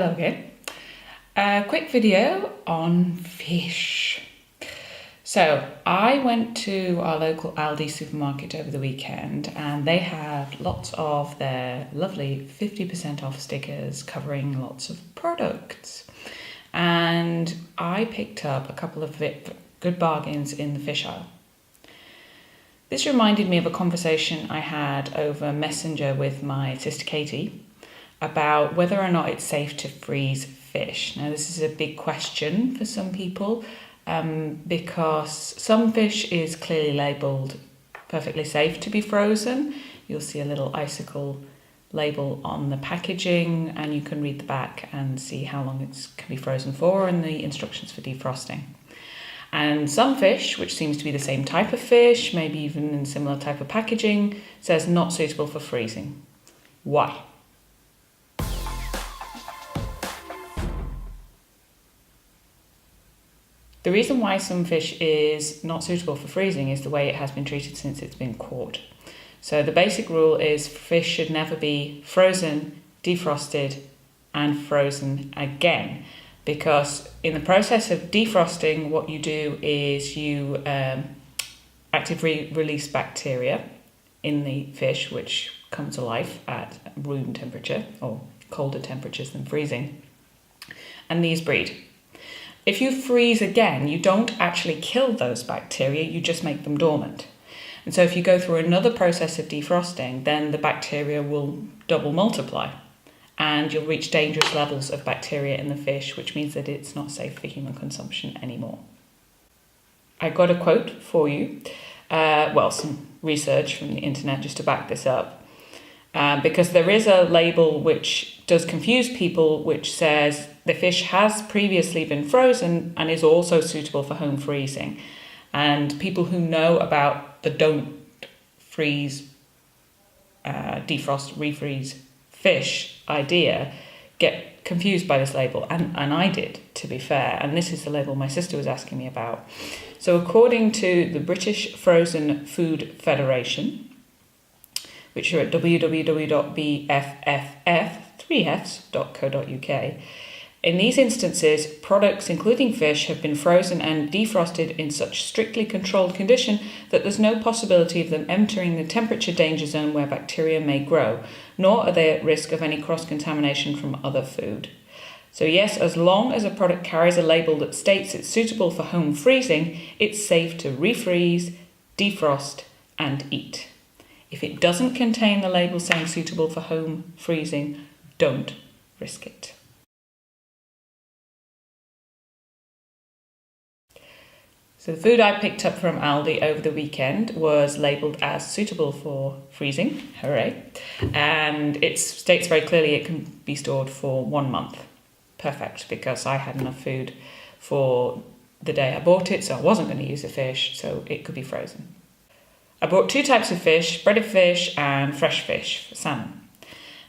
Hello again. A quick video on fish. So I went to our local Aldi supermarket over the weekend and they had lots of their lovely 50% off stickers covering lots of products. And I picked up a couple of good bargains in the fish aisle. This reminded me of a conversation I had over Messenger with my sister Katie about whether or not it's safe to freeze fish. Now, this is a big question for some people because some fish is clearly labelled perfectly safe to be frozen. You'll see a little icicle label on the packaging and you can read the back and see how long it can be frozen for and the instructions for defrosting. And some fish, which seems to be the same type of fish, maybe even in similar type of packaging, says not suitable for freezing. Why? The reason why some fish is not suitable for freezing is the way it has been treated since it's been caught. So the basic rule is fish should never be frozen, defrosted, and frozen again. Because in the process of defrosting, what you do is you actively release bacteria in the fish, which come to life at room temperature or colder temperatures than freezing. And these breed. If you freeze again, you don't actually kill those bacteria, you just make them dormant. And so if you go through another process of defrosting, then the bacteria will double multiply. And you'll reach dangerous levels of bacteria in the fish, which means that it's not safe for human consumption anymore. I got a quote for you, some research from the internet just to back this up, because there is a label which does confuse people, which says the fish has previously been frozen and is also suitable for home freezing. And people who know about the don't freeze, defrost, refreeze fish idea get confused by this label, and I did, to be fair, and this is the label my sister was asking me about. So according to the British Frozen Food Federation, which are at www.bfff3fs.co.uk, in these instances, products including fish have been frozen and defrosted in such strictly controlled condition that there's no possibility of them entering the temperature danger zone where bacteria may grow, nor are they at risk of any cross-contamination from other food. So yes, as long as a product carries a label that states it's suitable for home freezing, it's safe to refreeze, defrost and eat. If it doesn't contain the label saying suitable for home freezing, don't risk it. So the food I picked up from Aldi over the weekend was labelled as suitable for freezing, hooray, and it states very clearly it can be stored for 1 month. Perfect, because I had enough food for the day I bought it, so I wasn't going to use the fish, so it could be frozen. I bought 2 types of fish, breaded fish and fresh fish for salmon.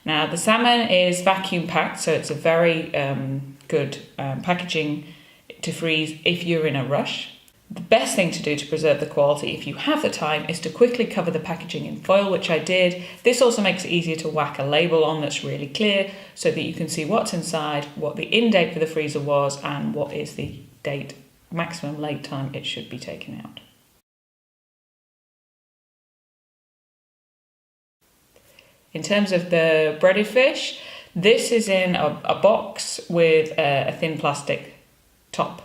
Now the salmon is vacuum packed, so it's a very good packaging to freeze if you're in a rush. The best thing to do to preserve the quality, if you have the time, is to quickly cover the packaging in foil, which I did. This also makes it easier to whack a label on that's really clear so that you can see what's inside, what the in date for the freezer was, and what is the date, maximum late time it should be taken out. In terms of the breaded fish, this is in a box with a thin plastic top.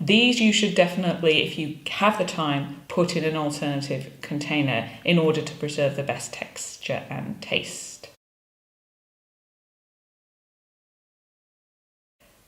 These you should definitely, if you have the time, put in an alternative container in order to preserve the best texture and taste.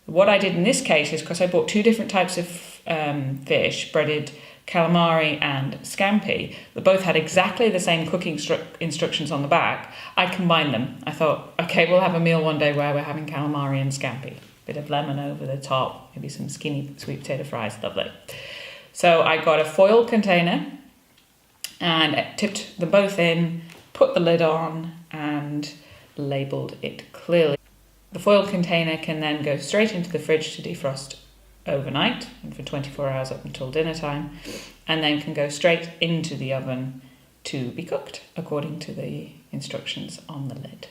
What I did in this case is, because I bought 2 different types of fish, breaded calamari and scampi, that both had exactly the same cooking instructions on the back, I combined them. I thought, okay, we'll have a meal one day where we're having calamari and scampi. Bit of lemon over the top, maybe some skinny sweet potato fries, lovely. So I got a foil container and tipped them both in, put the lid on and labelled it clearly. The foil container can then go straight into the fridge to defrost overnight and for 24 hours up until dinner time, and then can go straight into the oven to be cooked according to the instructions on the lid.